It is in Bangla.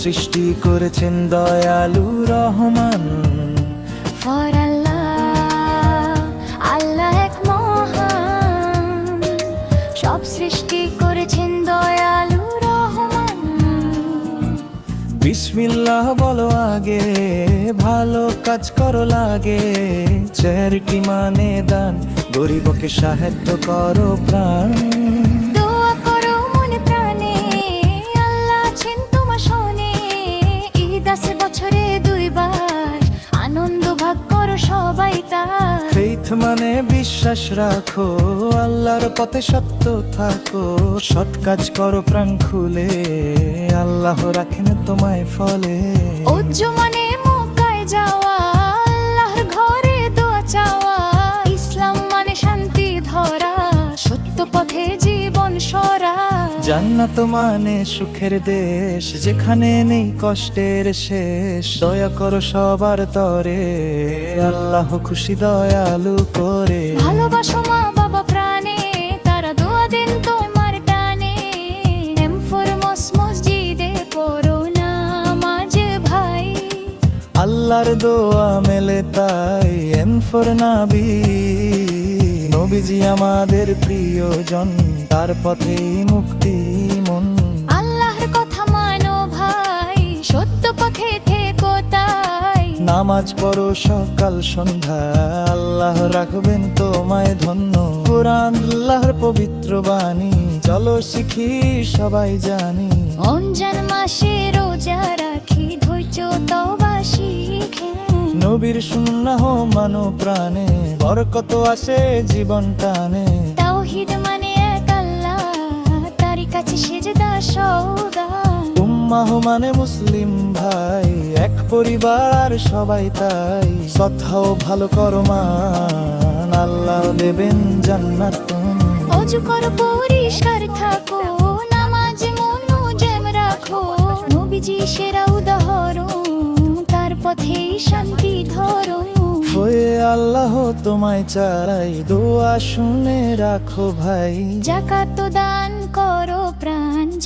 সৃষ্টি করেছেন দয়ালু রহমান। ফর আল্লাহ, আল্লাহ এক মহান, সব সৃষ্টি করেছেন দয়ালু রহমান। বিসমিল্লাহ বলো আগে, ভালো কাজ করো লাগে। চ্যারিটি মানে দান, গরিবকে সাহায্য করো প্রাণ। দোয়া করো মনে প্রাণে, আল্লাহ আছেন তোমার শোনে। ঈদ আসে বছরে দুইবার, আনন্দ ভাগ করো সবাই তার। ফেইথ মানে বিশ্বাস রাখো, আল্লাহর পথে সত্য থাকো। সৎ কাজ করো প্রাণ খুলে, আল্লাহ রাখেন তোমায় ফলে। উজ্জ মানে মক্কায় যাওয়া, আল্লাহর ঘরে দোয়া চাওয়া। ইসলাম মানে শান্তি ধরা, সত্য পথে জীবন সরা। জান্নাত মানে সুখের দেশ, যেখানে নেই কষ্টের শেষ। দয়া করো সবার তরে, আল্লাহ খুশি দয়ালু করে। ভালোবাসো মা বাবা প্রাণে, তারা দোয়া দেন তোমার টানে। এমফোর মসজিদে পড়ো নামাজ ভাই। আল্লাহর দোয়া মেলে তাই, এম4 নাবি। নবীজি আমাদের প্রিয়জন, তার পথেই মুক্তি মন। আল্লাহর কথা মানো ভাই, সত্য পথে থেকো তাই। নামাজ পড়ো সকাল সন্ধ্যা, আল্লাহ রাখবেন তোমায় ধন্য। কোরআন আল্লাহর পবিত্র বাণী, চলো শিখি সবাই জানি। রমজান মাসে রোজা রাখি, ধৈর্য তওবা শিখে। নবীর সুন্নাহ মানো প্রাণে, বরকত আসে জীবন টানে। তাওহীদ মানে এক আল্লাহ, তারই কাছে সেজদা সওদা। উম্মাহ মানে মুসলিম ভাই, এক পরিবার সবাই তাই। সৎ-হও ভালো করো মান, আল্লাহ দেবেন জান্নাত। অজু করো পরিষ্কার থাকো, নামাজ মনোযোগ রাখো। নবীজি সেরা উদাহরণ, তার পথেই শান্তি ধরো। হয়ে আল্লাহ তোমায় চাই, দোয়া শুনে রাখো ভাই। যাকাত দান করো প্রাণ।